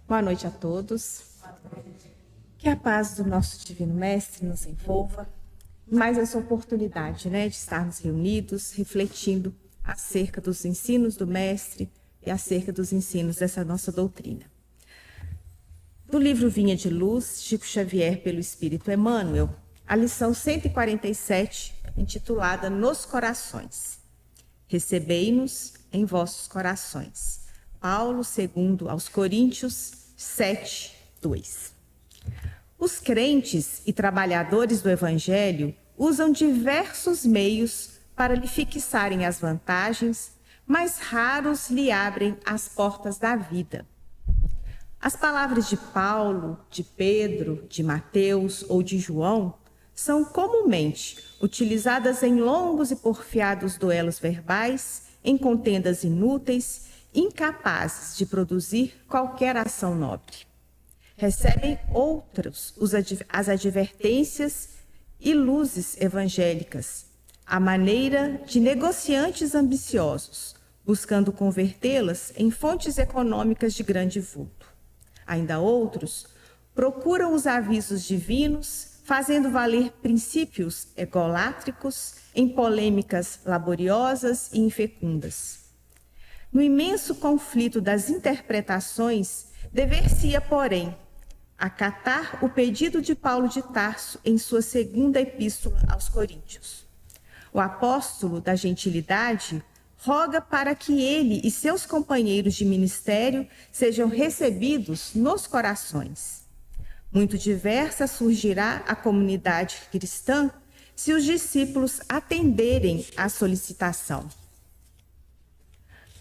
Boa noite a todos. Que a paz do nosso Divino Mestre nos envolva. Mais essa oportunidade, de estarmos reunidos, refletindo acerca dos ensinos do Mestre e acerca dos ensinos dessa nossa doutrina. Do livro Vinha de Luz, Chico Xavier pelo Espírito Emmanuel, a lição 147, intitulada Nos Corações. Recebei-nos em vossos corações. Paulo, segundo aos Coríntios 7, 2. Os crentes e trabalhadores do Evangelho usam diversos meios para lhe fixarem as vantagens, mas raros lhe abrem as portas da vida. As palavras de Paulo, de Pedro, de Mateus ou de João são comumente utilizadas em longos e porfiados duelos verbais, em contendas inúteis, incapazes de produzir qualquer ação nobre. Recebem outros as advertências e luzes evangélicas, à maneira de negociantes ambiciosos, buscando convertê-las em fontes econômicas de grande vulto. Ainda outros procuram os avisos divinos, fazendo valer princípios egolátricos em polêmicas laboriosas e infecundas. No imenso conflito das interpretações, dever-se-ia, porém, acatar o pedido de Paulo de Tarso em sua segunda epístola aos Coríntios. O apóstolo da gentilidade roga para que ele e seus companheiros de ministério sejam recebidos nos corações. Muito diversa surgirá a comunidade cristã se os discípulos atenderem à solicitação.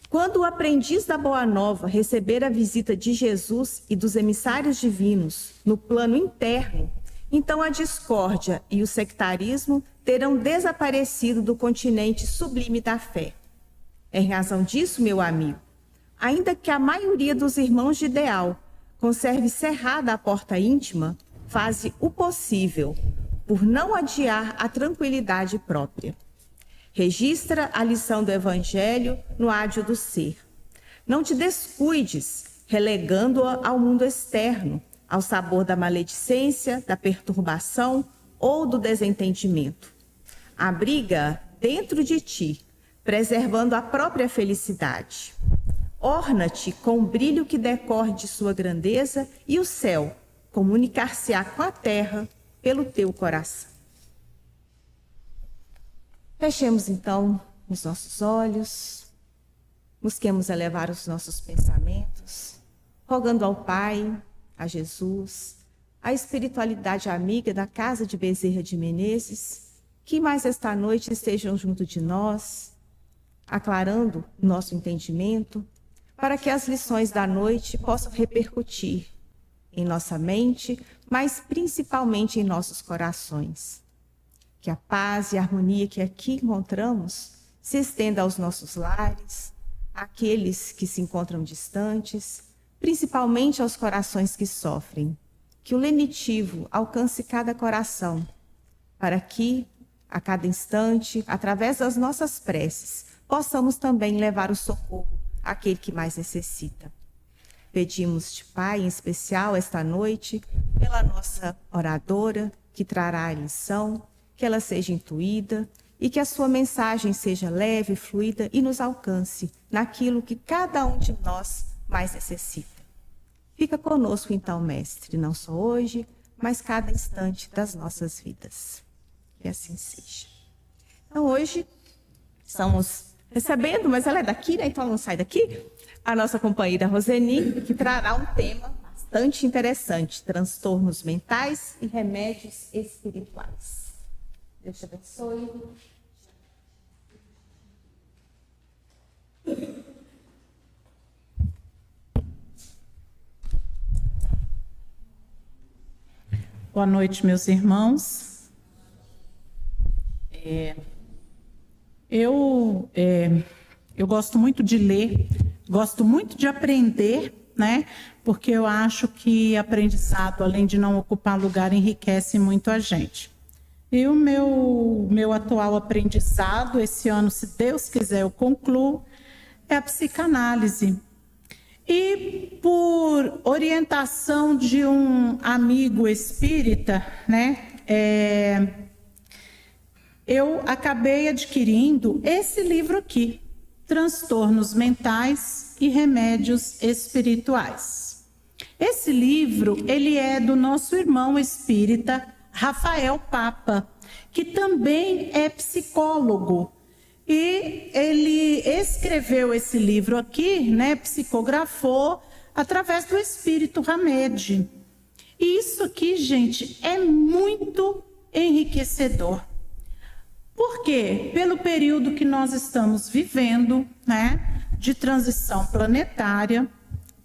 Quando o aprendiz da Boa Nova receber a visita de Jesus e dos emissários divinos no plano interno, então a discórdia e o sectarismo terão desaparecido do continente sublime da fé. Em razão disso, meu amigo, ainda que a maioria dos irmãos de ideal conserve cerrada a porta íntima, faze o possível por não adiar a tranquilidade própria. Registra a lição do Evangelho no ádio do ser. Não te descuides, relegando-a ao mundo externo, ao sabor da maledicência, da perturbação ou do desentendimento. Abriga dentro de ti, preservando a própria felicidade. Orna-te com o brilho que decorre de sua grandeza e o céu comunicar-se-á com a terra pelo teu coração. Fechemos então os nossos olhos, busquemos elevar os nossos pensamentos, rogando ao Pai, a Jesus, a espiritualidade amiga da casa de Bezerra de Menezes, que mais esta noite estejam junto de nós, aclarando o nosso entendimento, para que as lições da noite possam repercutir em nossa mente, mas principalmente em nossos corações. Que a paz e a harmonia que aqui encontramos se estenda aos nossos lares, àqueles que se encontram distantes, principalmente aos corações que sofrem. Que o lenitivo alcance cada coração, para que, a cada instante, através das nossas preces, possamos também levar o socorro àquele que mais necessita. Pedimos-te, Pai, em especial esta noite, pela nossa oradora, que trará a lição, que ela seja intuída e que a sua mensagem seja leve, fluida e nos alcance naquilo que cada um de nós mais necessita. Fica conosco então, Mestre, não só hoje, mas cada instante das nossas vidas. Que assim seja. Então, hoje, estamos recebendo, mas ela é daqui, então ela não sai daqui, a nossa companheira Roseni, que trará um tema bastante interessante, transtornos mentais e remédios espirituais. Deus te abençoe. Boa noite, meus irmãos. Eu gosto muito de ler, gosto muito de aprender, né? Porque eu acho que aprendizado, além de não ocupar lugar, enriquece muito a gente. E o meu atual aprendizado, esse ano, se Deus quiser, eu concluo, é a psicanálise. E por orientação de um amigo espírita, né? Eu acabei adquirindo esse livro aqui, Transtornos Mentais e Remédios Espirituais. Esse livro, ele é do nosso irmão espírita Rafael Papa, que também é psicólogo. E ele escreveu esse livro aqui, né, psicografou, através do espírito Hamed. E isso aqui, gente, é muito enriquecedor. Por quê? Pelo período que nós estamos vivendo, né, de transição planetária.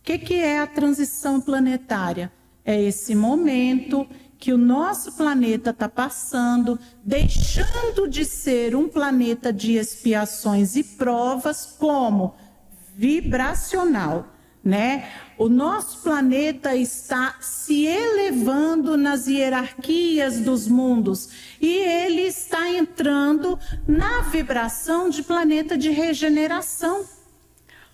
O que é a transição planetária? É esse momento que o nosso planeta está passando, deixando de ser um planeta de expiações e provas, como vibracional, né? O nosso planeta está se elevando nas hierarquias dos mundos e ele está entrando na vibração de planeta de regeneração.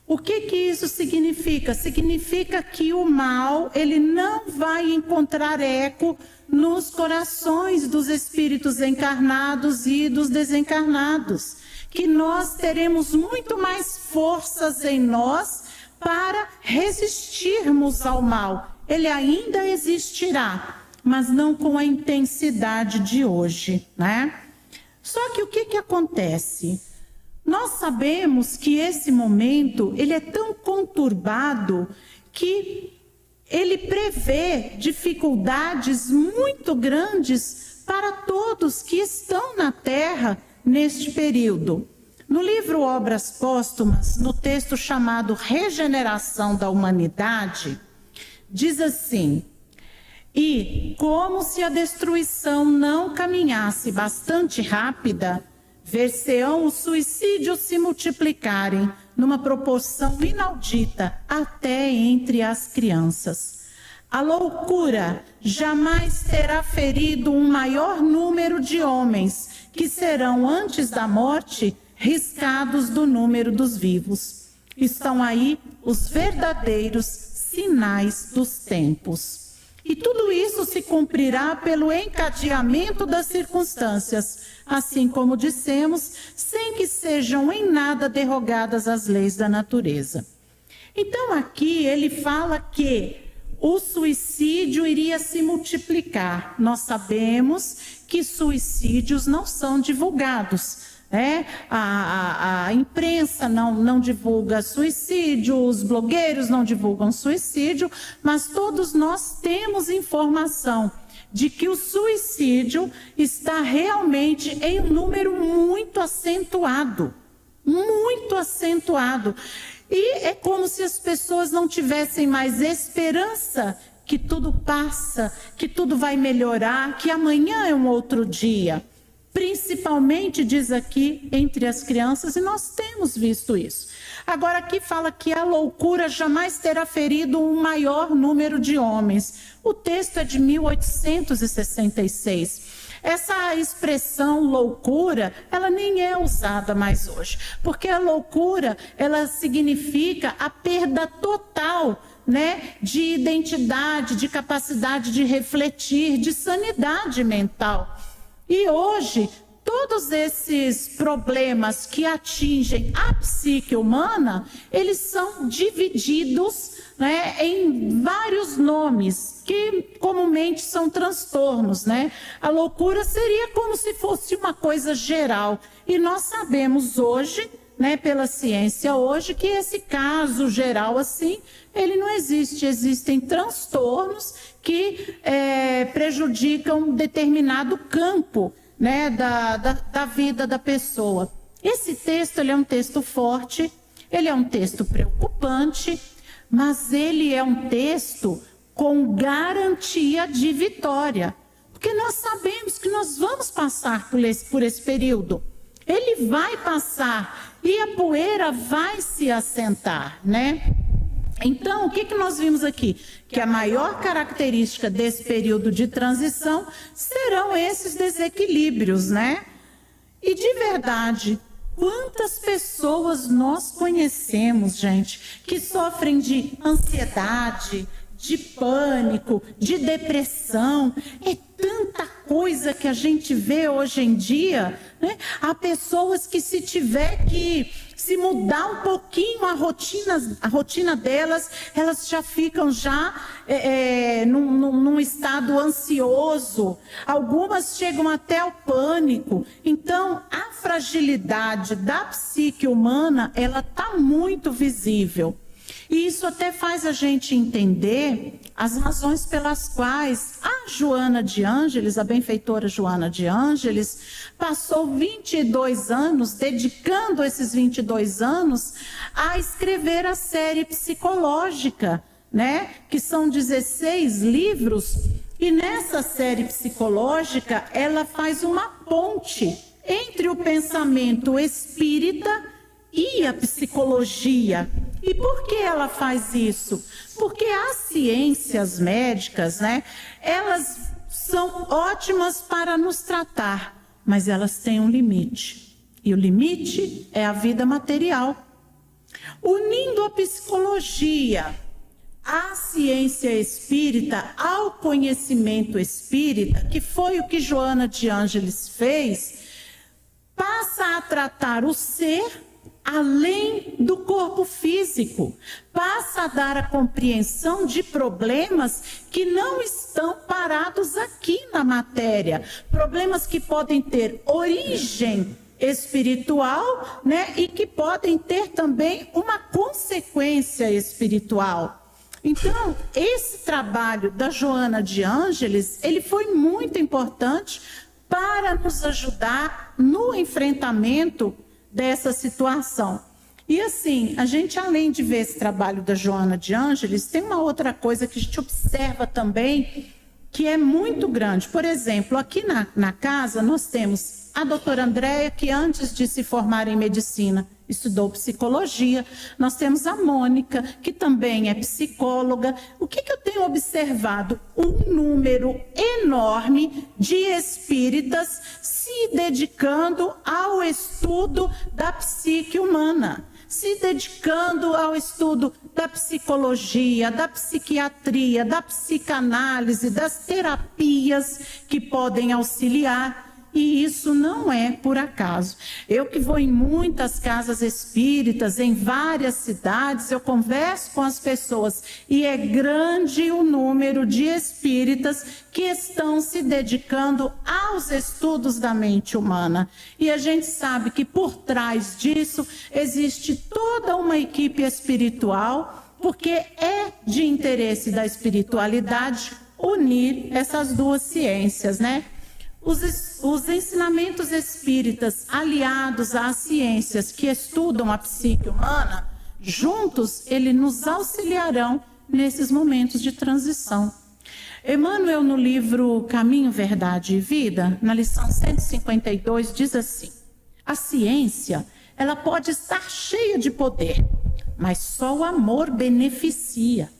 O que isso significa? Significa que o mal, ele não vai encontrar eco nos corações dos espíritos encarnados e dos desencarnados. Que nós teremos muito mais forças em nós para resistirmos ao mal. Ele ainda existirá, mas não com a intensidade de hoje, né? Só que o que acontece? Nós sabemos que esse momento, ele é tão conturbado que ele prevê dificuldades muito grandes para todos que estão na Terra neste período. No livro Obras Póstumas, no texto chamado Regeneração da Humanidade, diz assim: e como se a destruição não caminhasse bastante rápida, ver-se-ão os suicídios se multiplicarem numa proporção inaudita até entre as crianças. A loucura jamais terá ferido um maior número de homens que serão antes da morte riscados do número dos vivos. Estão aí os verdadeiros sinais dos tempos. E tudo isso se cumprirá pelo encadeamento das circunstâncias, assim como dissemos, sem que sejam em nada derrogadas as leis da natureza. Então aqui ele fala que o suicídio iria se multiplicar. Nós sabemos que suicídios não são divulgados. A imprensa não divulga suicídio, os blogueiros não divulgam suicídio, mas todos nós temos informação de que o suicídio está realmente em um número muito acentuado. Muito acentuado. E é como se as pessoas não tivessem mais esperança que tudo passa, que tudo vai melhorar, que amanhã é um outro dia. Principalmente, diz aqui, entre as crianças, e nós temos visto isso. Agora aqui fala que a loucura jamais terá ferido um maior número de homens. O texto é de 1866. Essa expressão loucura, ela nem é usada mais hoje, porque a loucura, ela significa a perda total, né, de identidade, de capacidade de refletir, de sanidade mental. E hoje, todos esses problemas que atingem a psique humana, eles são divididos, né, em vários nomes, que comumente são transtornos, né? A loucura seria como se fosse uma coisa geral. E nós sabemos hoje, né, pela ciência hoje, que esse caso geral assim, ele não existe. Existem transtornos que prejudicam determinado campo, né, da vida da pessoa. Esse texto, ele é um texto forte, ele é um texto preocupante, mas ele é um texto com garantia de vitória, porque nós sabemos que nós vamos passar por esse período. Ele vai passar e a poeira vai se assentar, né? Então, o que nós vimos aqui? Que a maior característica desse período de transição serão esses desequilíbrios, né? E de verdade, quantas pessoas nós conhecemos, gente, que sofrem de ansiedade, de pânico, de depressão. É tanta coisa que a gente vê hoje em dia, né? Há pessoas que, se tiver que se mudar um pouquinho a rotina delas, elas já ficam num estado ansioso. Algumas chegam até ao pânico. Então, a fragilidade da psique humana, ela está muito visível. E isso até faz a gente entender as razões pelas quais a Joana de Ângeles, a benfeitora Joana de Ângeles, passou 22 anos, dedicando esses 22 anos a escrever a série psicológica, né? Que são 16 livros, e nessa série psicológica ela faz uma ponte entre o pensamento espírita e a psicologia. E por que ela faz isso? Porque as ciências médicas, né, elas são ótimas para nos tratar, mas elas têm um limite. E o limite é a vida material. Unindo a psicologia à ciência espírita, ao conhecimento espírita, que foi o que Joana de Ângeles fez, passa a tratar o ser além do corpo físico, passa a dar a compreensão de problemas que não estão parados aqui na matéria, problemas que podem ter origem espiritual, né, e que podem ter também uma consequência espiritual. Então, esse trabalho da Joana de Ângeles, ele foi muito importante para nos ajudar no enfrentamento dessa situação. E assim, a gente, além de ver esse trabalho da Joana de Ângeles, tem uma outra coisa que a gente observa também, que é muito grande. Por exemplo, aqui na casa nós temos a doutora Andréia, que antes de se formar em medicina, estudou psicologia. Nós temos a Mônica, que também é psicóloga. O que eu tenho observado? Um número enorme de espíritas se dedicando ao estudo da psique humana, se dedicando ao estudo da psicologia, da psiquiatria, da psicanálise, das terapias que podem auxiliar. E isso não é por acaso. Eu que vou em muitas casas espíritas, em várias cidades, eu converso com as pessoas e é grande o número de espíritas que estão se dedicando aos estudos da mente humana. E a gente sabe que por trás disso existe toda uma equipe espiritual, porque é de interesse da espiritualidade unir essas duas ciências, né? Os ensinamentos espíritas aliados às ciências que estudam a psique humana, juntos, eles nos auxiliarão nesses momentos de transição. Emmanuel, no livro Caminho, Verdade e Vida, na lição 152, diz assim: a ciência, ela pode estar cheia de poder, mas só o amor beneficia.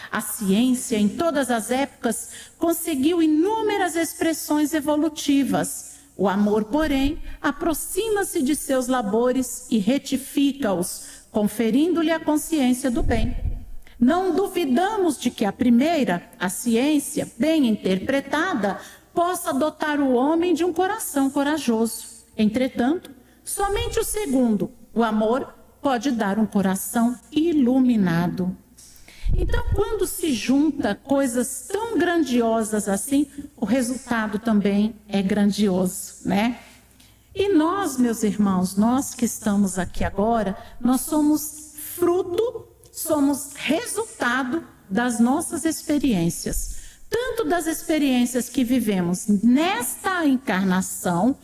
A ciência, em todas as épocas, conseguiu inúmeras expressões evolutivas. O amor, porém, aproxima-se de seus labores e retifica-os, conferindo-lhe a consciência do bem. Não duvidamos de que a primeira, a ciência, bem interpretada, possa dotar o homem de um coração corajoso. Entretanto, somente o segundo, o amor, pode dar um coração iluminado. Então, quando se junta coisas tão grandiosas assim, o resultado também é grandioso, né? E nós, meus irmãos, nós que estamos aqui agora, nós somos fruto, somos resultado das nossas experiências. Tanto das experiências que vivemos nesta encarnação,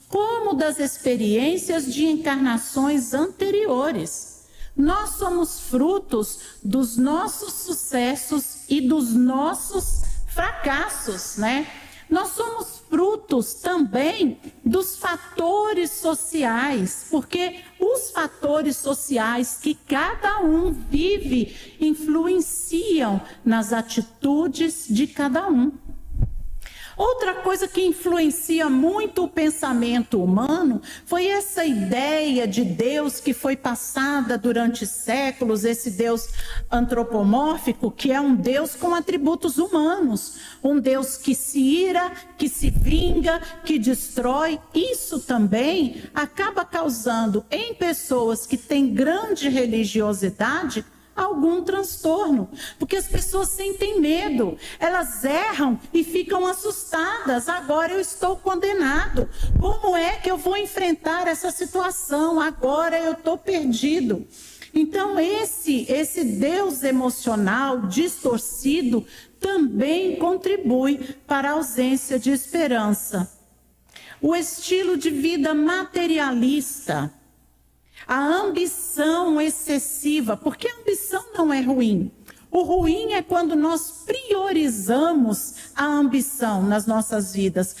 como das experiências de encarnações anteriores. Nós somos frutos dos nossos sucessos e dos nossos fracassos, né? Nós somos frutos também dos fatores sociais, porque os fatores sociais que cada um vive influenciam nas atitudes de cada um. Outra coisa que influencia muito o pensamento humano foi essa ideia de Deus que foi passada durante séculos, esse Deus antropomórfico, que é um Deus com atributos humanos, um Deus que se ira, que se vinga, que destrói. Isso também acaba causando em pessoas que têm grande religiosidade algum transtorno, porque as pessoas sentem medo, elas erram e ficam assustadas. Agora eu estou condenado, como é que eu vou enfrentar essa situação? Agora eu estou perdido. Então esse Deus emocional distorcido também contribui para a ausência de esperança. O estilo de vida materialista, a ambição excessiva, porque a ambição não é ruim. O ruim é quando nós priorizamos a ambição nas nossas vidas.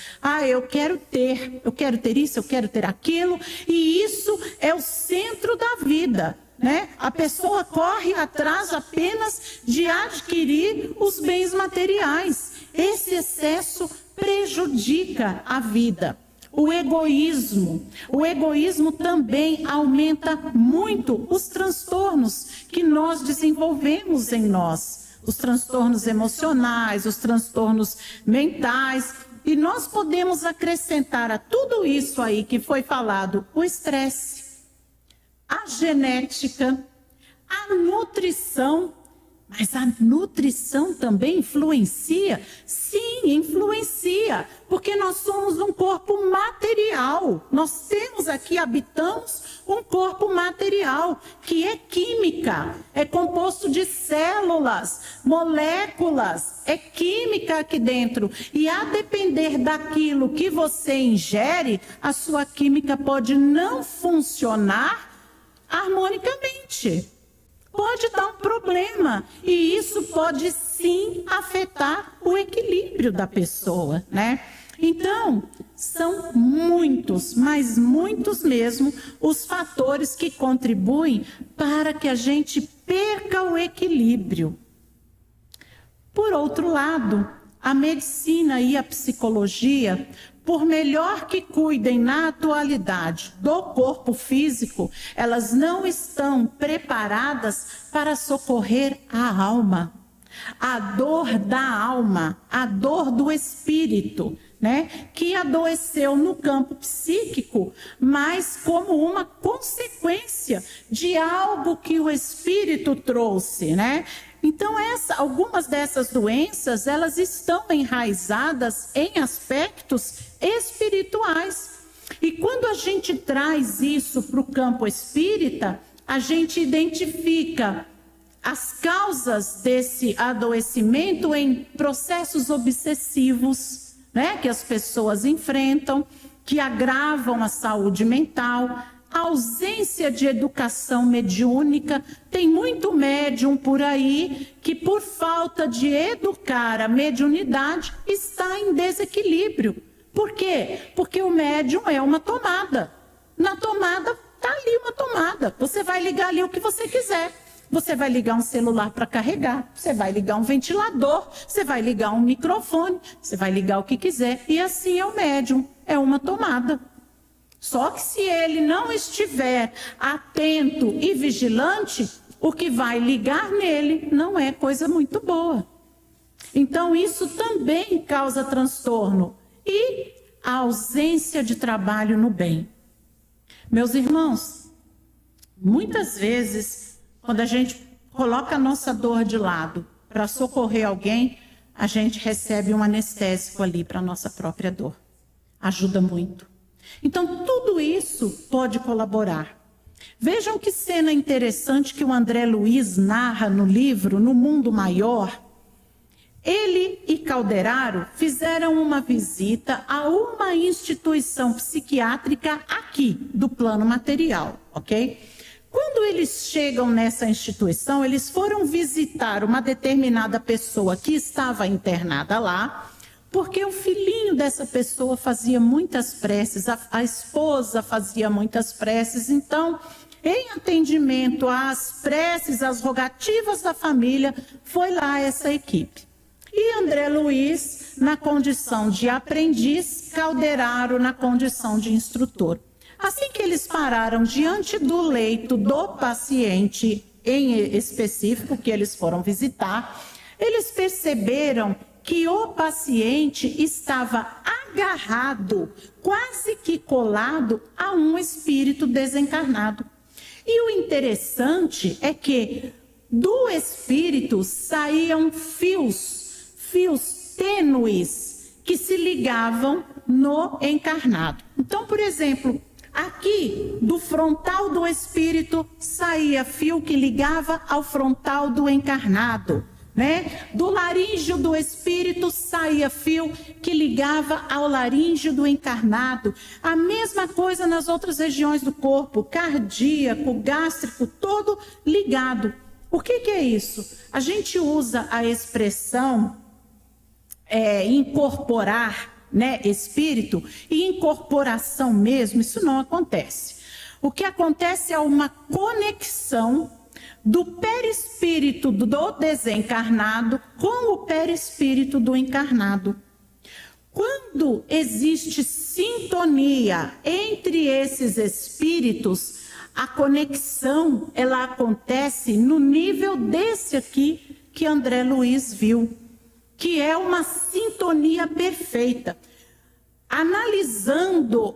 Eu quero ter isso, eu quero ter aquilo, e isso é o centro da vida, né? A pessoa corre atrás apenas de adquirir os bens materiais. Esse excesso prejudica a vida. O egoísmo também aumenta muito os transtornos que nós desenvolvemos em nós. Os transtornos emocionais, os transtornos mentais. E nós podemos acrescentar a tudo isso aí que foi falado, o estresse, a genética, a nutrição. Mas a nutrição também influencia? Sim, influencia, porque nós somos um corpo material. Nós habitamos um corpo material, que é química, é composto de células, moléculas, é química aqui dentro. E a depender daquilo que você ingere, a sua química pode não funcionar harmonicamente. Pode dar um problema, e isso pode sim afetar o equilíbrio da pessoa, né? Então, são muitos, mas muitos mesmo, os fatores que contribuem para que a gente perca o equilíbrio. Por outro lado, a medicina e a psicologia, por melhor que cuidem na atualidade do corpo físico, elas não estão preparadas para socorrer a alma. A dor da alma, a dor do espírito, né? Que adoeceu no campo psíquico, mas como uma consequência de algo que o espírito trouxe, né? Então, algumas dessas doenças, elas estão enraizadas em aspectos espirituais. E quando a gente traz isso para o campo espírita, a gente identifica as causas desse adoecimento em processos obsessivos, né, que as pessoas enfrentam, que agravam a saúde mental, a ausência de educação mediúnica. Tem muito médium por aí que, por falta de educar a mediunidade, está em desequilíbrio. Por quê? Porque o médium é uma tomada. Na tomada, está ali uma tomada. Você vai ligar ali o que você quiser. Você vai ligar um celular para carregar, você vai ligar um ventilador, você vai ligar um microfone, você vai ligar o que quiser. E assim é o médium, é uma tomada. Só que se ele não estiver atento e vigilante, o que vai ligar nele não é coisa muito boa. Então isso também causa transtorno. E a ausência de trabalho no bem. Meus irmãos, muitas vezes, quando a gente coloca a nossa dor de lado para socorrer alguém, a gente recebe um anestésico ali para a nossa própria dor. Ajuda muito. Então, tudo isso pode colaborar. Vejam que cena interessante que o André Luiz narra no livro No Mundo Maior. Ele e Calderaro fizeram uma visita a uma instituição psiquiátrica aqui, do plano material, ok? Quando eles chegam nessa instituição, eles foram visitar uma determinada pessoa que estava internada lá, porque o filhinho dessa pessoa fazia muitas preces, a esposa fazia muitas preces. Então, em atendimento às preces, às rogativas da família, foi lá essa equipe. E André Luiz na condição de aprendiz, Calderaro na condição de instrutor. Assim que eles pararam diante do leito do paciente em específico que eles foram visitar, eles perceberam que o paciente estava agarrado, quase que colado a um espírito desencarnado. E o interessante é que do espírito saíam fios tênues que se ligavam no encarnado. Então, por exemplo, aqui do frontal do espírito saía fio que ligava ao frontal do encarnado, né? Do laríngeo do espírito saía fio que ligava ao laríngeo do encarnado. A mesma coisa nas outras regiões do corpo, cardíaco, gástrico, todo ligado. O que é isso? A gente usa a expressão incorporar, né, espírito, e incorporação mesmo, isso não acontece. O que acontece é uma conexão do perispírito do desencarnado com o perispírito do encarnado. Quando existe sintonia entre esses espíritos, a conexão ela acontece no nível desse aqui que André Luiz viu, que é uma sintonia perfeita. Analisando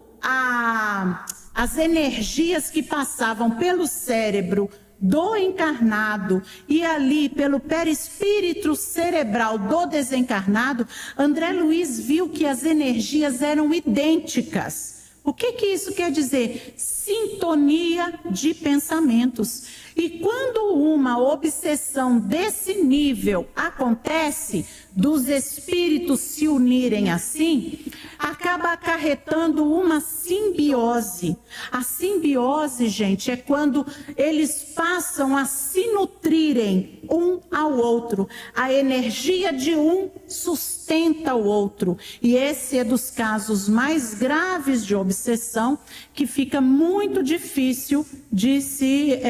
as energias que passavam pelo cérebro do encarnado e ali pelo perispírito cerebral do desencarnado, André Luiz viu que as energias eram idênticas. O que isso quer dizer? Sintonia de pensamentos. E quando uma obsessão desse nível acontece, dos espíritos se unirem assim, acaba acarretando uma simbiose. A simbiose, gente, é quando eles passam a se nutrirem um ao outro. A energia de um sustenta o outro. E esse é dos casos mais graves de obsessão, que fica muito difícil de se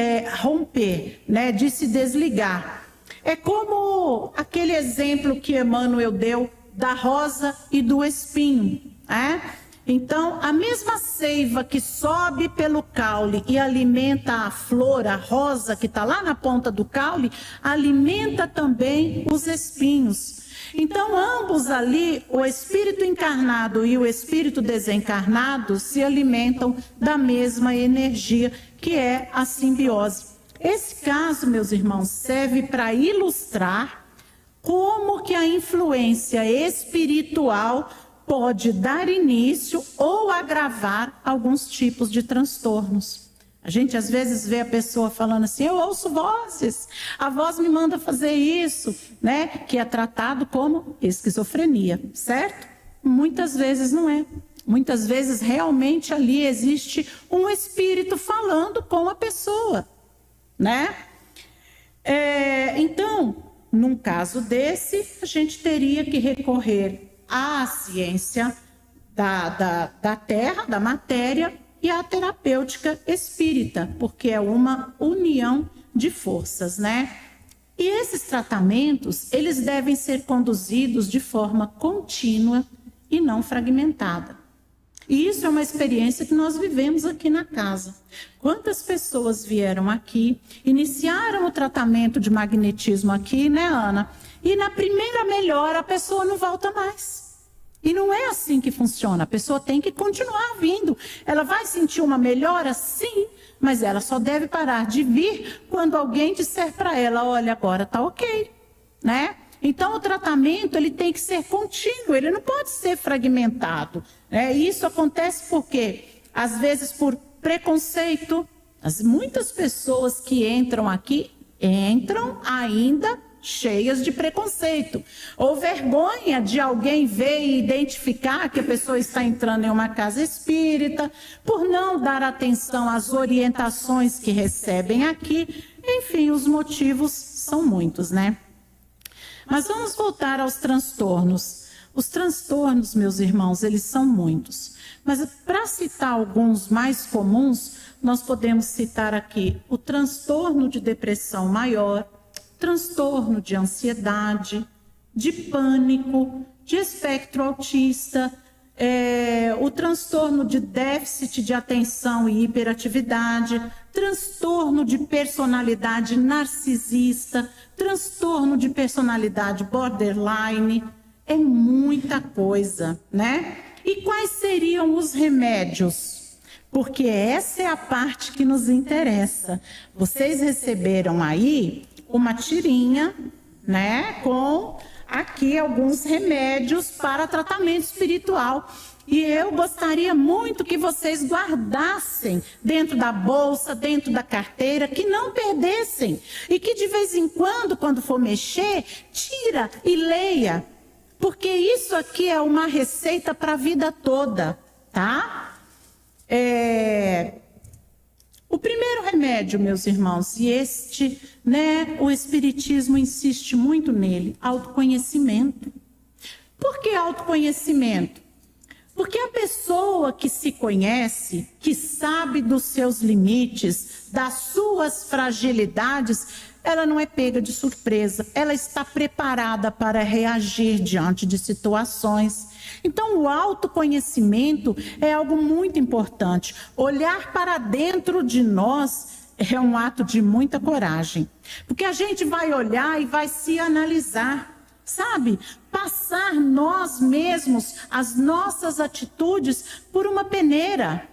romper, né, de se desligar. É como aquele exemplo que Emmanuel deu da rosa e do espinho, Então, a mesma seiva que sobe pelo caule e alimenta a flor, a rosa que está lá na ponta do caule, alimenta também os espinhos. Então, ambos ali, o espírito encarnado e o espírito desencarnado, se alimentam da mesma energia, que é a simbiose. Esse caso, meus irmãos, serve para ilustrar como que a influência espiritual pode dar início ou agravar alguns tipos de transtornos. A gente às vezes vê a pessoa falando assim, eu ouço vozes, a voz me manda fazer isso, né? Que é tratado como esquizofrenia, certo? Muitas vezes não é. Muitas vezes realmente ali existe um espírito falando com a pessoa, né? Então, num caso desse, a gente teria que recorrer à ciência da terra, da matéria, e à terapêutica espírita, porque é uma união de forças, né? E esses tratamentos, eles devem ser conduzidos de forma contínua e não fragmentada. E isso é uma experiência que nós vivemos aqui na casa. Quantas pessoas vieram aqui, iniciaram o tratamento de magnetismo aqui, né, Ana? E na primeira melhora a pessoa não volta mais. E não é assim que funciona. A pessoa tem que continuar vindo. Ela vai sentir uma melhora? Sim, mas ela só deve parar de vir quando alguém disser para ela, olha, agora está ok, né? Então, o tratamento ele tem que ser contínuo, ele não pode ser fragmentado. Isso acontece porque, às vezes, por preconceito, muitas pessoas que entram aqui, entram ainda cheias de preconceito, ou vergonha de alguém ver e identificar que a pessoa está entrando em uma casa espírita, por não dar atenção às orientações que recebem aqui. Enfim, os motivos são muitos, né? Mas vamos voltar aos transtornos. Os transtornos, meus irmãos, eles são muitos. Mas para citar alguns mais comuns, nós podemos citar aqui o transtorno de depressão maior, transtorno de ansiedade, de pânico, de espectro autista, o transtorno de déficit de atenção e hiperatividade, transtorno de personalidade narcisista, transtorno de personalidade borderline, é muita coisa, né? E quais seriam os remédios? Porque essa é a parte que nos interessa. Vocês receberam aí uma tirinha, né, com aqui alguns remédios para tratamento espiritual. E eu gostaria muito que vocês guardassem dentro da bolsa, dentro da carteira, que não perdessem. E que de vez em quando for mexer, tira e leia. Porque isso aqui é uma receita para a vida toda, tá? O primeiro remédio, meus irmãos, e este, né, o Espiritismo insiste muito nele, autoconhecimento. Por que autoconhecimento? Porque a pessoa que se conhece, que sabe dos seus limites, das suas fragilidades, ela não é pega de surpresa, ela está preparada para reagir diante de situações. Então, o autoconhecimento é algo muito importante. Olhar para dentro de nós é um ato de muita coragem, porque a gente vai olhar e vai se analisar, sabe? Passar nós mesmos, as nossas atitudes, por uma peneira.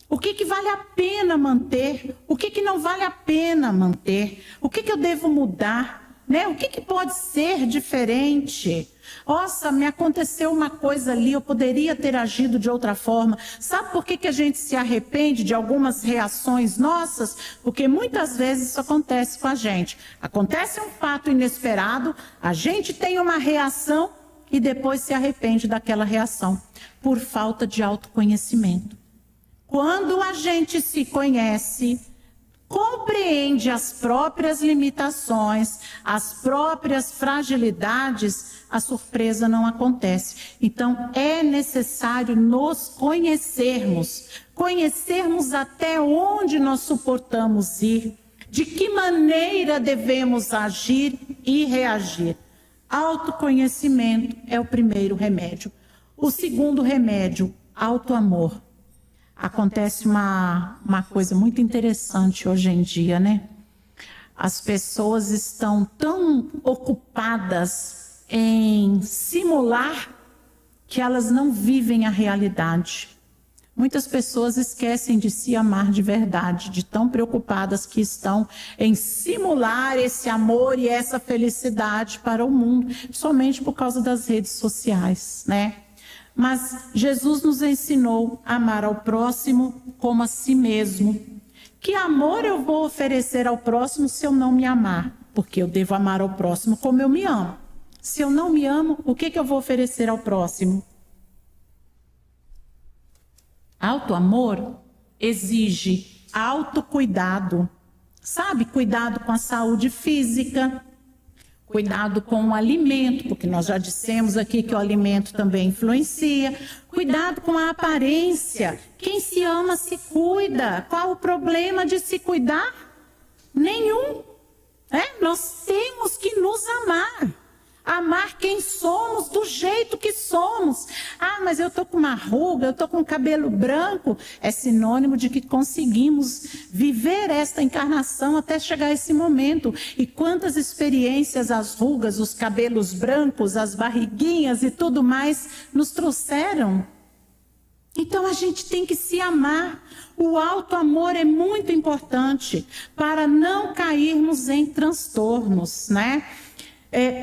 O que vale a pena manter? O que não vale a pena manter? O que eu devo mudar? Né? O que pode ser diferente? Nossa, me aconteceu uma coisa ali, eu poderia ter agido de outra forma. Sabe por que a gente se arrepende de algumas reações nossas? Porque muitas vezes isso acontece com a gente. Acontece um fato inesperado, a gente tem uma reação e depois se arrepende daquela reação, por falta de autoconhecimento. Quando a gente se conhece, compreende as próprias limitações, as próprias fragilidades, a surpresa não acontece. Então, é necessário nos conhecermos até onde nós suportamos ir, de que maneira devemos agir e reagir. Autoconhecimento é o primeiro remédio. O segundo remédio, autoamor. Acontece uma coisa muito interessante hoje em dia, né? As pessoas estão tão ocupadas em simular que elas não vivem a realidade. Muitas pessoas esquecem de se amar de verdade, de tão preocupadas que estão em simular esse amor e essa felicidade para o mundo, somente por causa das redes sociais, né? Mas Jesus nos ensinou a amar ao próximo como a si mesmo. Que amor eu vou oferecer ao próximo se eu não me amar? Porque eu devo amar ao próximo como eu me amo. Se eu não me amo, o que eu vou oferecer ao próximo? Autoamor exige autocuidado. Sabe? Cuidado com a saúde física. Cuidado com o alimento, porque nós já dissemos aqui que o alimento também influencia. Cuidado com a aparência. Quem se ama se cuida. Qual o problema de se cuidar? Nenhum. Nós temos que nos amar. Amar quem somos, do jeito que somos. Ah, mas eu estou com uma ruga, eu estou com cabelo branco. É sinônimo de que conseguimos viver esta encarnação até chegar a esse momento. E quantas experiências as rugas, os cabelos brancos, as barriguinhas e tudo mais nos trouxeram. Então a gente tem que se amar. O autoamor é muito importante para não cairmos em transtornos, né?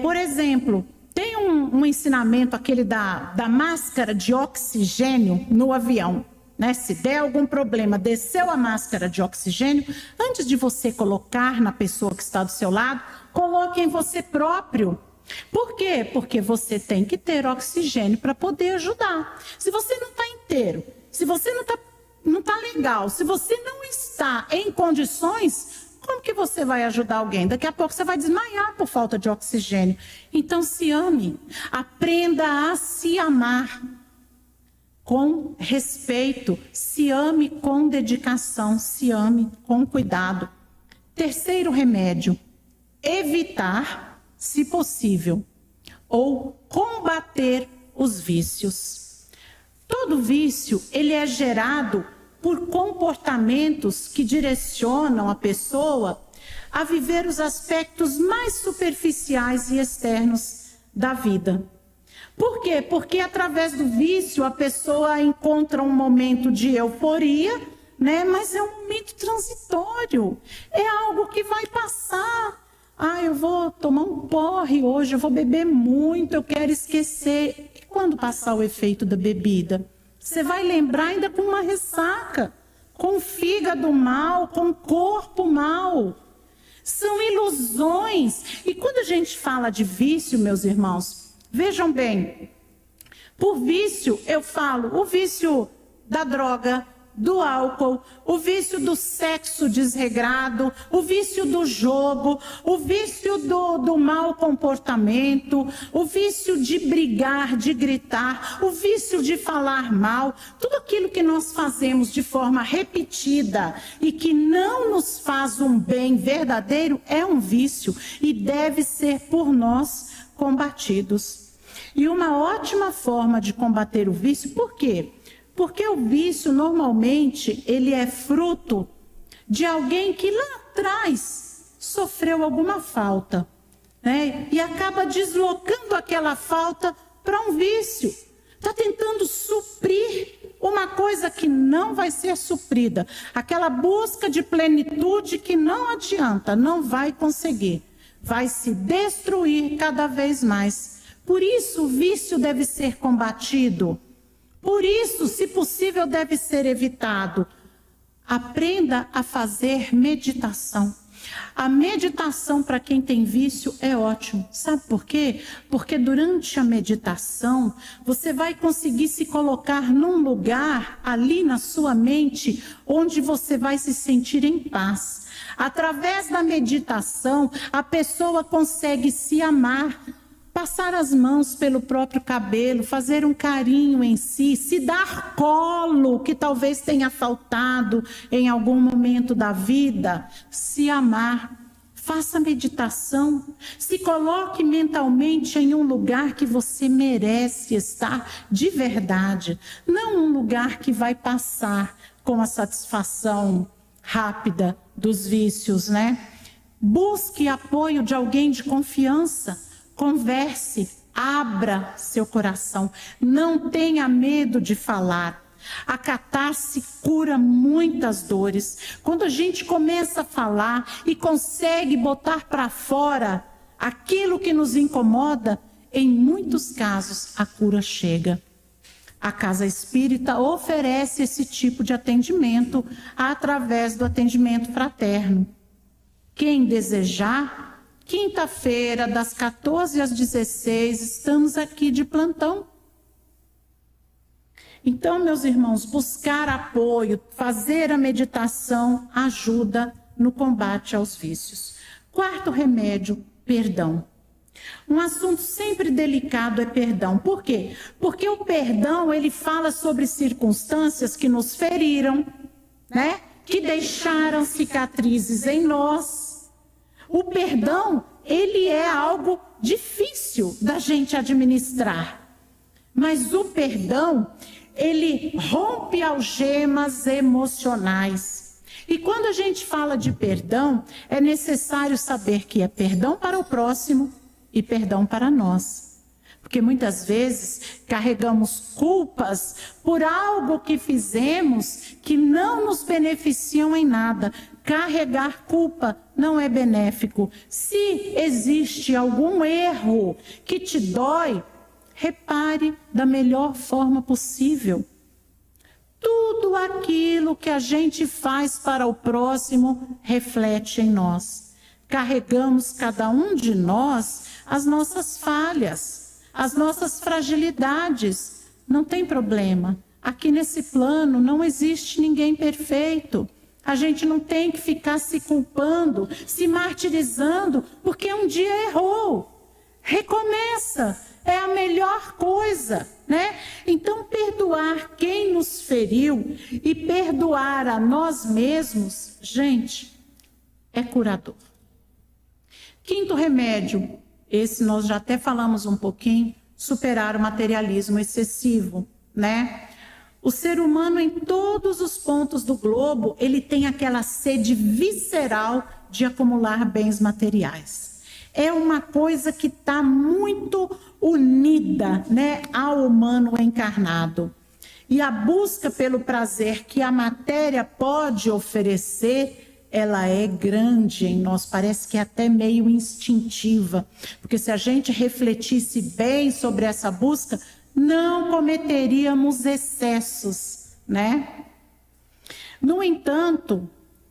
Por exemplo, tem um ensinamento, aquele da máscara de oxigênio no avião, né? Se der algum problema, desceu a máscara de oxigênio, antes de você colocar na pessoa que está do seu lado, coloque em você próprio. Por quê? Porque você tem que ter oxigênio para poder ajudar. Se você não está inteiro, se você não está legal, se você não está em condições, como que você vai ajudar alguém? Daqui a pouco você vai desmaiar por falta de oxigênio. Então se ame, aprenda a se amar com respeito, se ame com dedicação, se ame com cuidado. Terceiro remédio, evitar, se possível, ou combater os vícios. Todo vício, ele é gerado por comportamentos que direcionam a pessoa a viver os aspectos mais superficiais e externos da vida. Por quê? Porque através do vício a pessoa encontra um momento de euforia, né? Mas é um momento transitório, é algo que vai passar. Eu vou tomar um porre hoje, eu vou beber muito, eu quero esquecer. E quando passar o efeito da bebida? Você vai lembrar ainda com uma ressaca, com o fígado mal, com o corpo mal. São ilusões. E quando a gente fala de vício, meus irmãos, vejam bem, por vício eu falo o vício da droga, do álcool, o vício do sexo desregrado, o vício do jogo, o vício do mau comportamento, o vício de brigar, de gritar, o vício de falar mal, tudo aquilo que nós fazemos de forma repetida e que não nos faz um bem verdadeiro é um vício e deve ser por nós combatidos. E uma ótima forma de combater o vício, por quê? Porque o vício, normalmente, ele é fruto de alguém que lá atrás sofreu alguma falta, né? E acaba deslocando aquela falta para um vício. Está tentando suprir uma coisa que não vai ser suprida. Aquela busca de plenitude que não adianta, não vai conseguir. Vai se destruir cada vez mais. Por isso, o vício deve ser combatido. Por isso, se possível, deve ser evitado. Aprenda a fazer meditação. A meditação para quem tem vício é ótimo. Sabe por quê? Porque durante a meditação, você vai conseguir se colocar num lugar ali na sua mente, onde você vai se sentir em paz. Através da meditação, a pessoa consegue se amar, passar as mãos pelo próprio cabelo, fazer um carinho em si, se dar colo, que talvez tenha faltado em algum momento da vida, se amar. Faça meditação, se coloque mentalmente em um lugar que você merece estar de verdade, não um lugar que vai passar com a satisfação rápida dos vícios, né? Busque apoio de alguém de confiança. Converse, abra seu coração, não tenha medo de falar. A catarse cura muitas dores. Quando a gente começa a falar e consegue botar para fora aquilo que nos incomoda, em muitos casos a cura chega. A Casa Espírita oferece esse tipo de atendimento através do atendimento fraterno. Quem desejar, quinta-feira, das 14 às 16, estamos aqui de plantão. Então, meus irmãos, buscar apoio, fazer a meditação ajuda no combate aos vícios. Quarto remédio, perdão. Um assunto sempre delicado é perdão. Por quê? Porque o perdão, ele fala sobre circunstâncias que nos feriram, né? Que deixaram cicatrizes em nós. O perdão, ele é algo difícil da gente administrar. Mas o perdão, ele rompe algemas emocionais. E quando a gente fala de perdão, é necessário saber que é perdão para o próximo e perdão para nós. Porque muitas vezes carregamos culpas por algo que fizemos que não nos beneficiam em nada. Carregar culpa não é benéfico. Se existe algum erro que te dói, repare da melhor forma possível. Tudo aquilo que a gente faz para o próximo reflete em nós. Carregamos cada um de nós as nossas falhas, as nossas fragilidades. Não tem problema. Aqui nesse plano não existe ninguém perfeito. A gente não tem que ficar se culpando, se martirizando, porque um dia errou. Recomeça, é a melhor coisa, né? Então, perdoar quem nos feriu e perdoar a nós mesmos, gente, é curador. Quinto remédio, esse nós já até falamos um pouquinho, superar o materialismo excessivo, né? O ser humano, em todos os pontos do globo, ele tem aquela sede visceral de acumular bens materiais. É uma coisa que está muito unida, né, ao humano encarnado. E a busca pelo prazer que a matéria pode oferecer, ela é grande em nós, parece que é até meio instintiva. Porque se a gente refletisse bem sobre essa busca, não cometeríamos excessos, né? No entanto,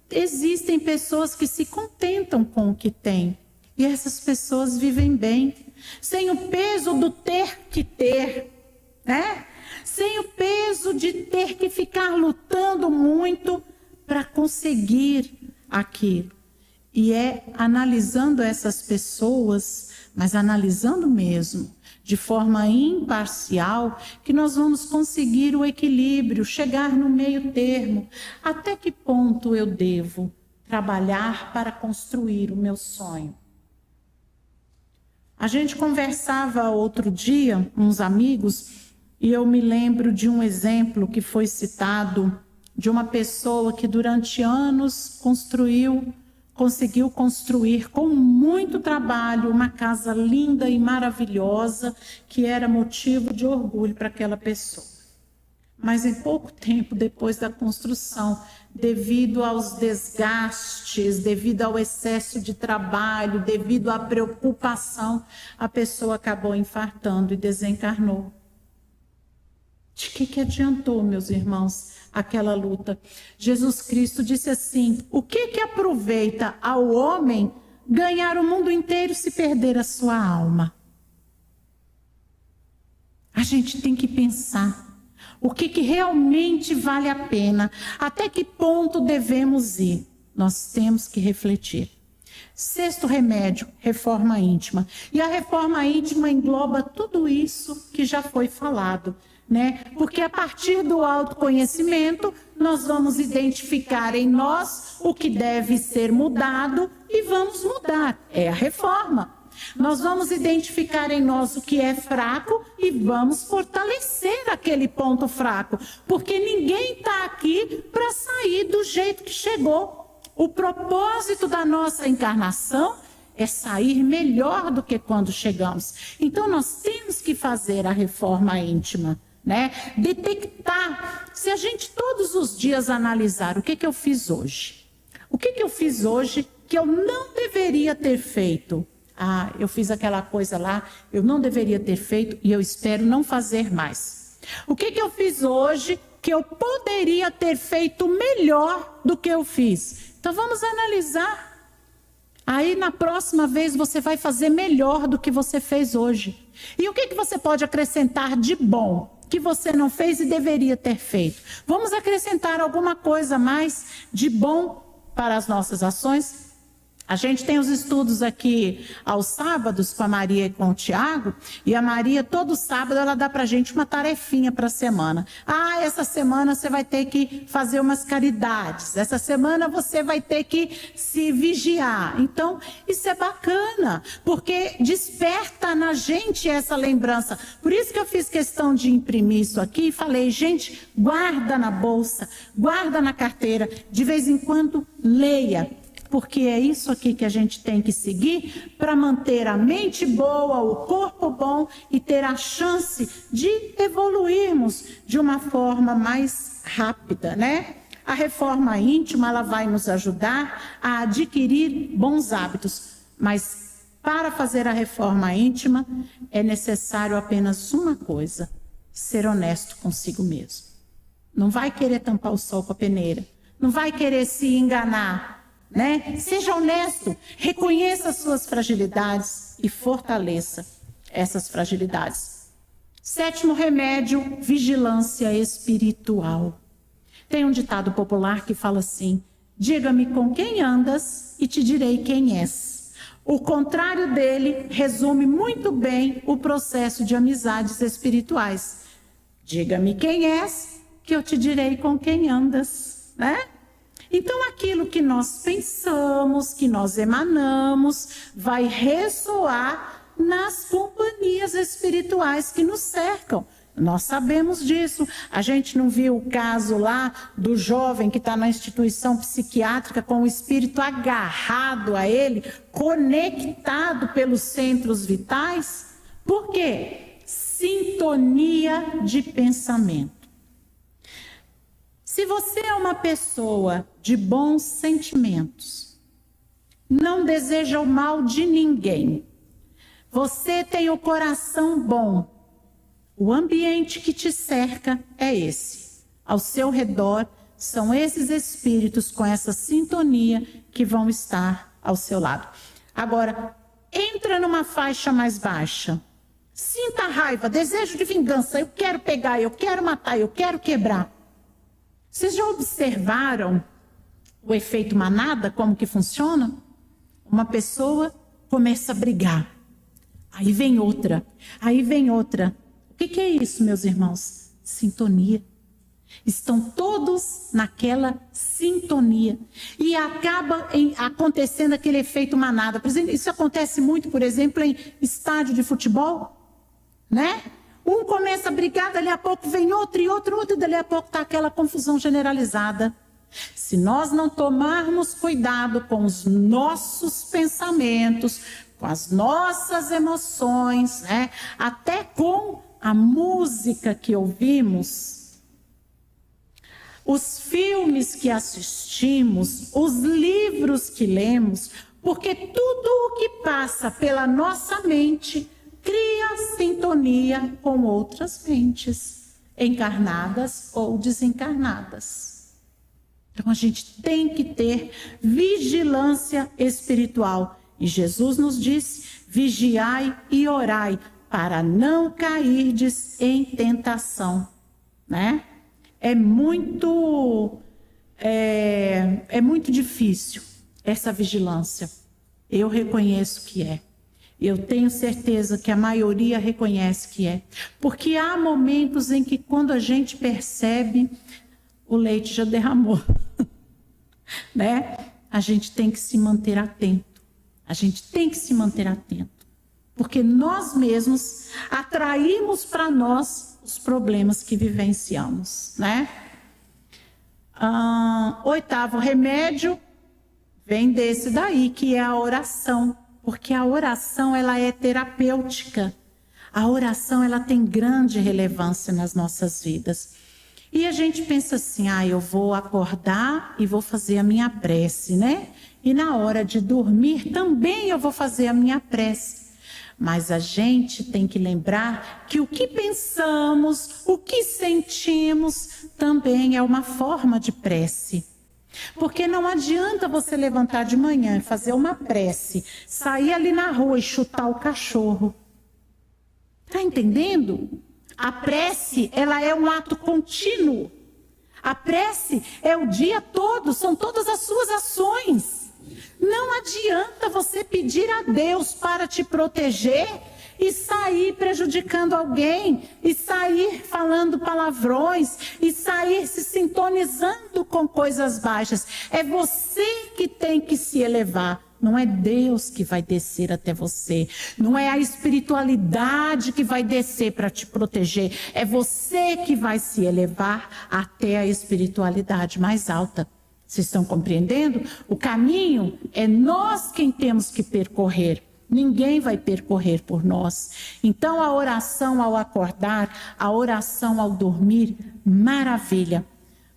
existem pessoas que se contentam com o que têm. E essas pessoas vivem bem, sem o peso do ter que ter, né? Sem o peso de ter que ficar lutando muito para conseguir aquilo. E é analisando essas pessoas, mas analisando mesmo, de forma imparcial, que nós vamos conseguir o equilíbrio, chegar no meio termo. Até que ponto eu devo trabalhar para construir o meu sonho? A gente conversava outro dia, uns amigos, e eu me lembro de um exemplo que foi citado de uma pessoa que durante anos conseguiu construir com muito trabalho uma casa linda e maravilhosa, que era motivo de orgulho para aquela pessoa. Mas em pouco tempo depois da construção, devido aos desgastes, devido ao excesso de trabalho, devido à preocupação, a pessoa acabou infartando e desencarnou. De que adiantou, meus irmãos, aquela luta? Jesus Cristo disse assim: o que aproveita ao homem ganhar o mundo inteiro se perder a sua alma? A gente tem que pensar. O que realmente vale a pena? Até que ponto devemos ir? Nós temos que refletir. Sexto remédio, reforma íntima. E a reforma íntima engloba tudo isso que já foi falado, né? Porque a partir do autoconhecimento, nós vamos identificar em nós o que deve ser mudado e vamos mudar. É a reforma. Nós vamos identificar em nós o que é fraco e vamos fortalecer aquele ponto fraco. Porque ninguém está aqui para sair do jeito que chegou. O propósito da nossa encarnação é sair melhor do que quando chegamos. Então nós temos que fazer a reforma íntima, né? Detectar. Se a gente todos os dias analisar o que eu fiz hoje. O que eu fiz hoje que eu não deveria ter feito? Ah, eu fiz aquela coisa lá, eu não deveria ter feito e eu espero não fazer mais. O que eu fiz hoje que eu poderia ter feito melhor do que eu fiz? Então vamos analisar. Aí na próxima vez você vai fazer melhor do que você fez hoje. E o que você pode acrescentar de bom que você não fez e deveria ter feito? Vamos acrescentar alguma coisa mais de bom para as nossas ações? A gente tem os estudos aqui aos sábados com a Maria e com o Tiago, e a Maria, todo sábado, ela dá para a gente uma tarefinha para a semana. Ah, essa semana você vai ter que fazer umas caridades, essa semana você vai ter que se vigiar. Então, isso é bacana, porque desperta na gente essa lembrança. Por isso que eu fiz questão de imprimir isso aqui e falei, gente, guarda na bolsa, guarda na carteira, de vez em quando leia. Porque é isso aqui que a gente tem que seguir para manter a mente boa, o corpo bom e ter a chance de evoluirmos de uma forma mais rápida, né? A reforma íntima, ela vai nos ajudar a adquirir bons hábitos, mas para fazer a reforma íntima é necessário apenas uma coisa: ser honesto consigo mesmo. Não vai querer tampar o sol com a peneira, não vai querer se enganar. Né? Seja honesto, reconheça as suas fragilidades e fortaleça essas fragilidades. Sétimo remédio, vigilância espiritual. Tem um ditado popular que fala assim: diga-me com quem andas e te direi quem és. O contrário dele resume muito bem o processo de amizades espirituais. Diga-me quem és, que eu te direi com quem andas, né? Então, aquilo que nós pensamos, que nós emanamos, vai ressoar nas companhias espirituais que nos cercam. Nós sabemos disso. A gente não viu o caso lá do jovem que está na instituição psiquiátrica com o espírito agarrado a ele, conectado pelos centros vitais? Por quê? Sintonia de pensamento. Se você é uma pessoa de bons sentimentos, não deseja o mal de ninguém, você tem o coração bom, o ambiente que te cerca é esse. Ao seu redor são esses espíritos com essa sintonia que vão estar ao seu lado. Agora, entra numa faixa mais baixa. Sinta raiva, desejo de vingança, eu quero pegar, eu quero matar, eu quero quebrar. Vocês já observaram o efeito manada, como que funciona? Uma pessoa começa a brigar, aí vem outra, aí vem outra. O que é isso, meus irmãos? Sintonia. Estão todos naquela sintonia. E acaba acontecendo aquele efeito manada. Por exemplo, isso acontece muito, por exemplo, em estádio de futebol, né? Um começa a brigar, dali a pouco vem outro e outro, e dali a pouco está aquela confusão generalizada. Se nós não tomarmos cuidado com os nossos pensamentos, com as nossas emoções, né? Até com a música que ouvimos, os filmes que assistimos, os livros que lemos, porque tudo o que passa pela nossa mente cria sintonia com outras mentes, encarnadas ou desencarnadas. Então a gente tem que ter vigilância espiritual. E Jesus nos disse: vigiai e orai, para não cairdes em tentação, né? É muito difícil essa vigilância. Eu reconheço que é. Eu tenho certeza que a maioria reconhece que é. Porque há momentos em que, quando a gente percebe, o leite já derramou, né? A gente tem que se manter atento. A gente tem que se manter atento. Porque nós mesmos atraímos para nós os problemas que vivenciamos, né? Oitavo remédio vem desse daí, que é a oração. Porque a oração, ela é terapêutica. A oração, ela tem grande relevância nas nossas vidas. E a gente pensa assim: eu vou acordar e vou fazer a minha prece, né? E na hora de dormir também eu vou fazer a minha prece. Mas a gente tem que lembrar que o que pensamos, o que sentimos, também é uma forma de prece. Porque não adianta você levantar de manhã e fazer uma prece, sair ali na rua e chutar o cachorro. Está entendendo? A prece, ela é um ato contínuo. A prece é o dia todo, são todas as suas ações. Não adianta você pedir a Deus para te proteger e sair prejudicando alguém, e sair falando palavrões, e sair se sintonizando com coisas baixas. É você que tem que se elevar. Não é Deus que vai descer até você. Não é a espiritualidade que vai descer para te proteger. É você que vai se elevar até a espiritualidade mais alta. Vocês estão compreendendo? O caminho é nós quem temos que percorrer. Ninguém vai percorrer por nós. Então a oração ao acordar, a oração ao dormir, maravilha.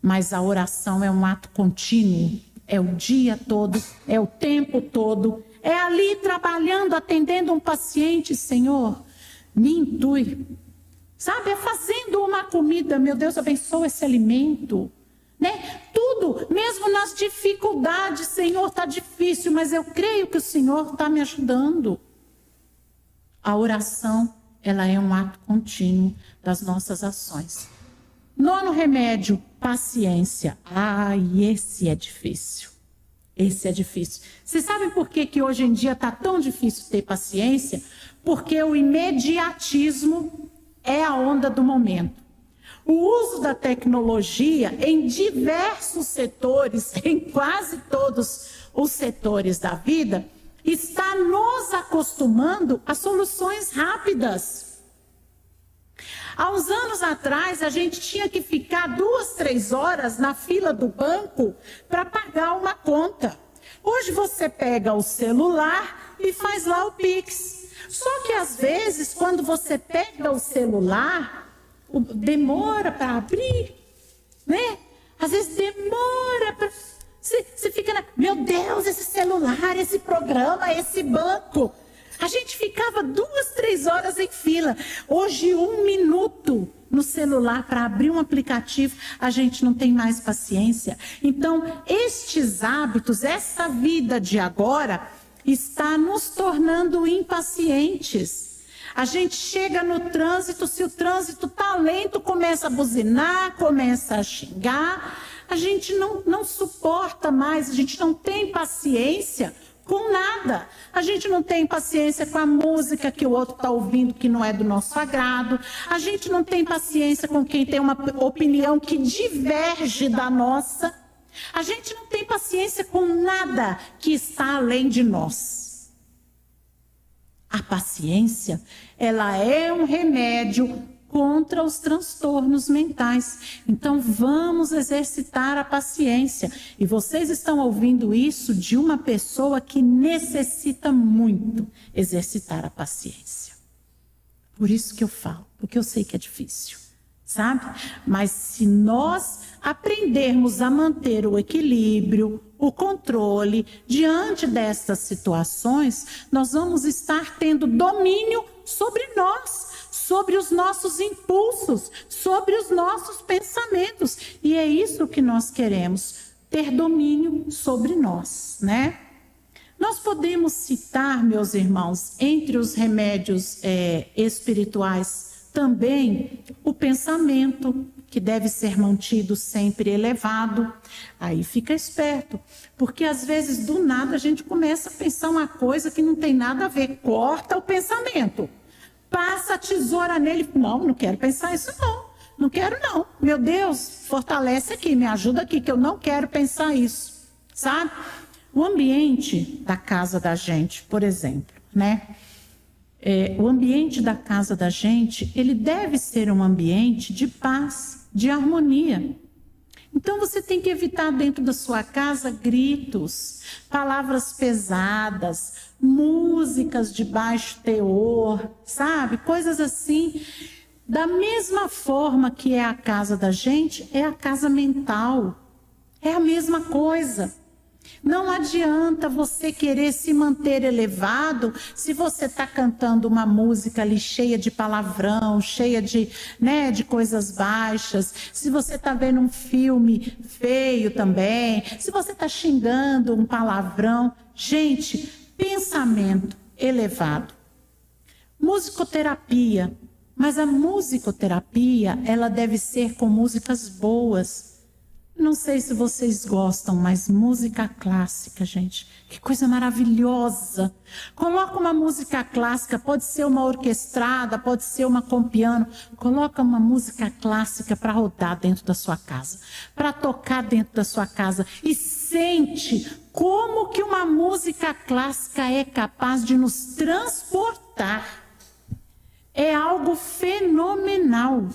Mas a oração é um ato contínuo. É o dia todo, é o tempo todo. É ali trabalhando, atendendo um paciente. Senhor, me intui. Sabe, é fazendo uma comida. Meu Deus, abençoa esse alimento. Né? Tudo, mesmo nas dificuldades. Senhor, está difícil, mas eu creio que o Senhor está me ajudando. A oração, ela é um ato contínuo das nossas ações. Nono remédio, paciência. E esse é difícil. Esse é difícil. Vocês sabem por que hoje em dia está tão difícil ter paciência? Porque o imediatismo é a onda do momento. O uso da tecnologia em diversos setores, em quase todos os setores da vida, está nos acostumando a soluções rápidas. Há uns anos atrás, a gente tinha que ficar 2, 3 horas na fila do banco para pagar uma conta. Hoje você pega o celular e faz lá o Pix. Só que às vezes, quando você pega o celular, demora para abrir, né? Às vezes demora para... Você fica meu Deus, esse celular, esse programa, esse banco. A gente ficava 2, 3 horas em fila. Hoje, 1 minuto no celular para abrir um aplicativo, a gente não tem mais paciência. Então, estes hábitos, essa vida de agora, está nos tornando impacientes. A gente chega no trânsito, se o trânsito está lento, começa a buzinar, começa a xingar. A gente não suporta mais, a gente não tem paciência com nada. A gente não tem paciência com a música que o outro está ouvindo que não é do nosso agrado. A gente não tem paciência com quem tem uma opinião que diverge da nossa. A gente não tem paciência com nada que está além de nós. A paciência, ela é um remédio contra os transtornos mentais. Então, vamos exercitar a paciência. E vocês estão ouvindo isso de uma pessoa que necessita muito exercitar a paciência. Por isso que eu falo, porque eu sei que é difícil, sabe? Mas se nós aprendermos a manter o equilíbrio, o controle diante destas situações, nós vamos estar tendo domínio sobre nós, sobre os nossos impulsos, sobre os nossos pensamentos. E é isso que nós queremos, ter domínio sobre nós, né? Nós podemos citar, meus irmãos, entre os remédios espirituais também o pensamento, que deve ser mantido sempre elevado. Aí fica esperto, porque às vezes do nada a gente começa a pensar uma coisa que não tem nada a ver. Corta o pensamento. Passa a tesoura nele. Não quero pensar isso não. Não quero não. Meu Deus, fortalece aqui, me ajuda aqui, que eu não quero pensar isso. Sabe? O ambiente da casa da gente, por exemplo, né? O ambiente da casa da gente, ele deve ser um ambiente de paz, de harmonia. Então você tem que evitar dentro da sua casa gritos, palavras pesadas, músicas de baixo teor, sabe? Coisas assim. Da mesma forma que é a casa da gente, é a casa mental. É a mesma coisa. Não adianta você querer se manter elevado se você está cantando uma música ali cheia de palavrão, cheia de coisas baixas, se você está vendo um filme feio também, se você está xingando um palavrão. Gente, pensamento elevado. Musicoterapia. Mas a musicoterapia, ela deve ser com músicas boas. Não sei se vocês gostam, mas música clássica, gente, que coisa maravilhosa. Coloca uma música clássica, pode ser uma orquestrada, pode ser uma com piano. Coloca uma música clássica para rodar dentro da sua casa, para tocar dentro da sua casa. E sente como que uma música clássica é capaz de nos transportar. É algo fenomenal.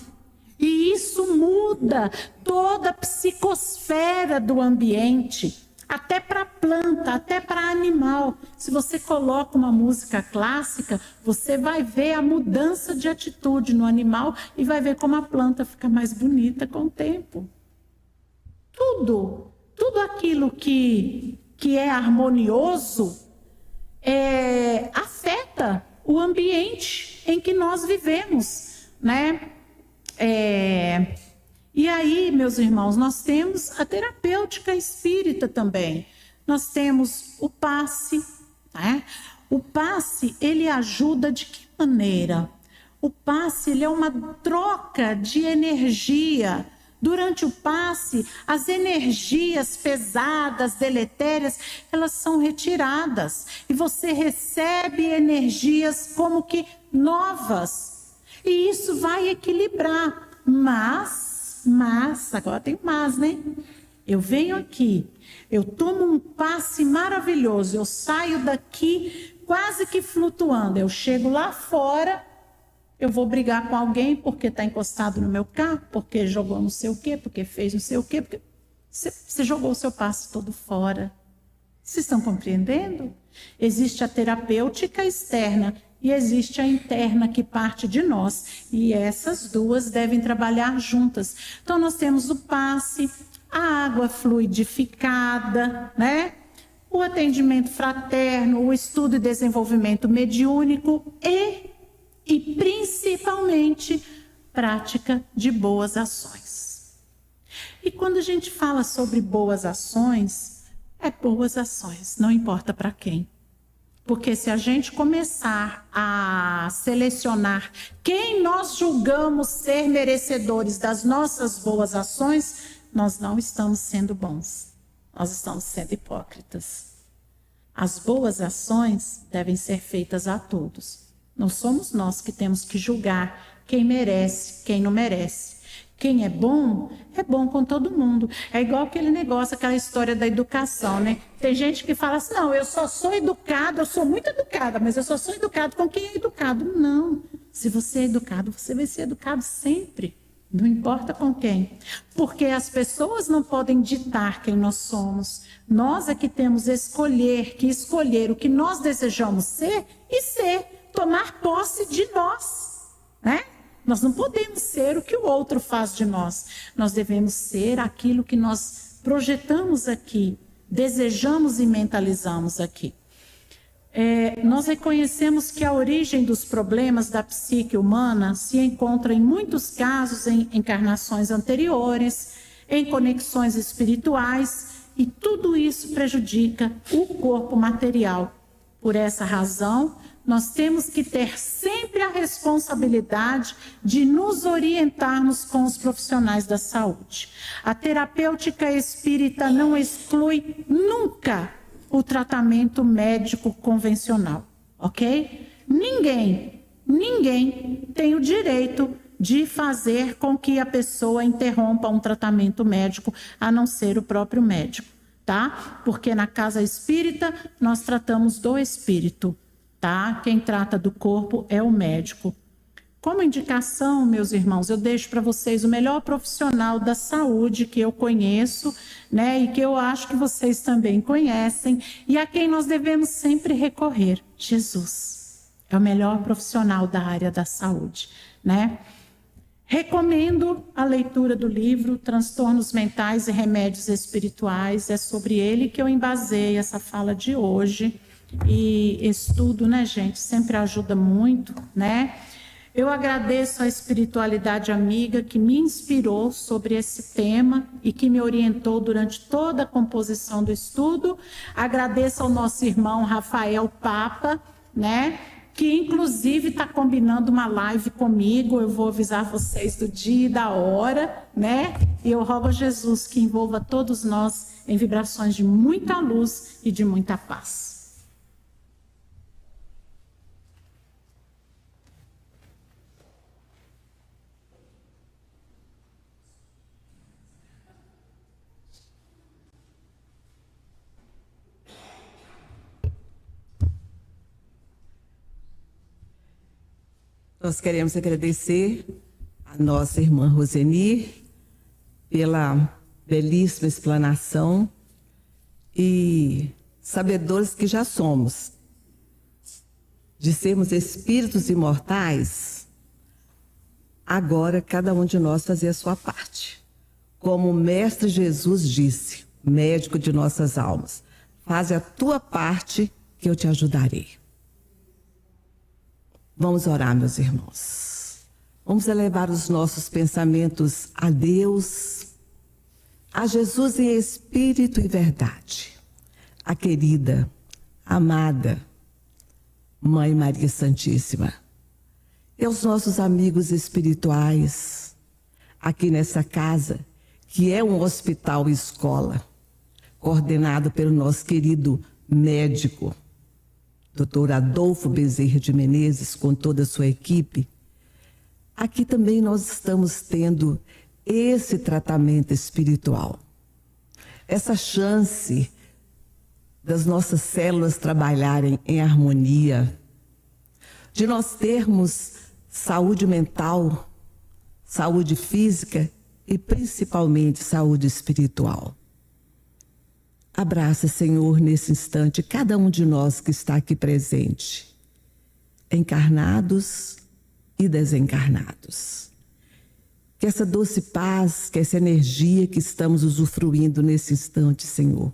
E isso muda toda a psicosfera do ambiente, até para planta, até para animal. Se você coloca uma música clássica, você vai ver a mudança de atitude no animal e vai ver como a planta fica mais bonita com o tempo. Tudo aquilo que é harmonioso afeta o ambiente em que nós vivemos, né? E aí, meus irmãos, nós temos a terapêutica espírita também. Nós temos o passe, né? O passe, ele ajuda de que maneira? O passe, ele é uma troca de energia. Durante o passe, as energias pesadas, deletérias, elas são retiradas. E você recebe energias como que novas. E isso vai equilibrar, mas, agora tem mas, né? Eu venho aqui, eu tomo um passe maravilhoso, eu saio daqui quase que flutuando, eu chego lá fora, eu vou brigar com alguém porque está encostado no meu carro, porque jogou não sei o quê, porque fez não sei o quê, porque você jogou o seu passe todo fora. Vocês estão compreendendo? Existe a terapêutica externa e existe a interna que parte de nós. E essas duas devem trabalhar juntas. Então nós temos o passe, a água fluidificada, né? O atendimento fraterno, o estudo e desenvolvimento mediúnico e principalmente prática de boas ações. E quando a gente fala sobre boas ações, é boas ações, não importa para quem. Porque se a gente começar a selecionar quem nós julgamos ser merecedores das nossas boas ações, nós não estamos sendo bons, nós estamos sendo hipócritas. As boas ações devem ser feitas a todos. Não somos nós que temos que julgar quem merece, quem não merece. Quem é bom com todo mundo. É igual aquele negócio, aquela história da educação, né? Tem gente que fala assim, não, eu só sou educada, eu sou muito educada, mas eu só sou educado com quem é educado. Não. Se você é educado, você vai ser educado sempre. Não importa com quem. Porque as pessoas não podem ditar quem nós somos. Nós é que temos que escolher o que nós desejamos ser e ser. Tomar posse de nós, né? Nós não podemos ser o que o outro faz de nós. Nós devemos ser aquilo que nós projetamos aqui, desejamos e mentalizamos aqui. Nós reconhecemos que a origem dos problemas da psique humana se encontra em muitos casos em encarnações anteriores, em conexões espirituais, e tudo isso prejudica o corpo material. Por essa razão, nós temos que ter sempre a responsabilidade de nos orientarmos com os profissionais da saúde. A terapêutica espírita não exclui nunca o tratamento médico convencional, ok? Ninguém tem o direito de fazer com que a pessoa interrompa um tratamento médico, a não ser o próprio médico, tá? Porque na casa espírita nós tratamos do espírito. Tá? Quem trata do corpo é o médico. Como indicação, meus irmãos, eu deixo para vocês o melhor profissional da saúde que eu conheço, né? E que eu acho que vocês também conhecem, e a quem nós devemos sempre recorrer: Jesus. É o melhor profissional da área da saúde, né? Recomendo a leitura do livro Transtornos Mentais e Remédios Espirituais. É sobre ele que eu embasei essa fala de hoje. E estudo, né, gente, sempre ajuda muito, né? Eu agradeço a espiritualidade amiga que me inspirou sobre esse tema e que me orientou durante toda a composição do estudo. Agradeço ao nosso irmão Rafael Papa, né, que inclusive está combinando uma live comigo. Eu vou avisar vocês do dia e da hora, né? E eu rogo a Jesus que envolva todos nós em vibrações de muita luz e de muita paz. Nós queremos agradecer a nossa irmã Roseni pela belíssima explanação e sabedores que já somos, de sermos espíritos imortais, agora cada um de nós fazer a sua parte. Como o Mestre Jesus disse, médico de nossas almas, faz a tua parte que eu te ajudarei. Vamos orar, meus irmãos. Vamos elevar os nossos pensamentos a Deus, a Jesus em espírito e verdade. A querida, amada Mãe Maria Santíssima. E aos nossos amigos espirituais, aqui nessa casa, que é um hospital e escola, coordenado pelo nosso querido médico, Dr. Adolfo Bezerra de Menezes, com toda a sua equipe. Aqui também nós estamos tendo esse tratamento espiritual. essa chance das nossas células trabalharem em harmonia, de nós termos saúde mental, saúde física e principalmente saúde espiritual. Abraça, Senhor, nesse instante cada um de nós que está aqui presente, encarnados e desencarnados. Que essa doce paz, que essa energia que estamos usufruindo nesse instante, Senhor,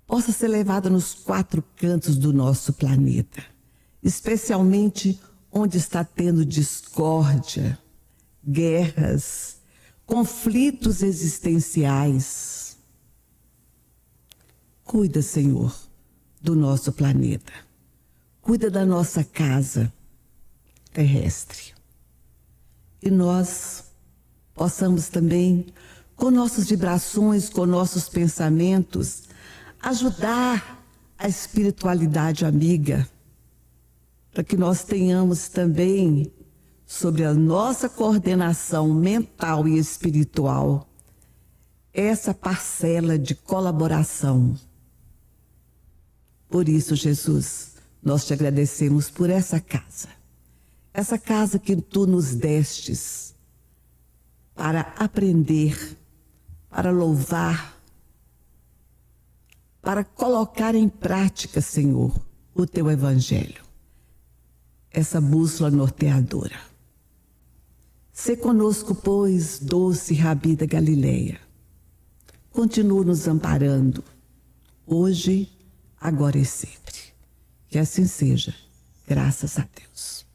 possa ser levada nos 4 cantos do nosso planeta, especialmente onde está tendo discórdia, guerras, conflitos existenciais. Cuida, Senhor, do nosso planeta. Cuida da nossa casa terrestre. E nós possamos também, com nossas vibrações, com nossos pensamentos, ajudar a espiritualidade amiga, para que nós tenhamos também, sobre a nossa coordenação mental e espiritual, essa parcela de colaboração. Por isso, Jesus, nós te agradecemos por essa casa que tu nos destes, para aprender, para louvar, para colocar em prática, Senhor, o teu evangelho, essa bússola norteadora. Sê conosco, pois, doce Rabi da Galileia. Continua nos amparando, hoje, agora e sempre. Que assim seja, graças a Deus.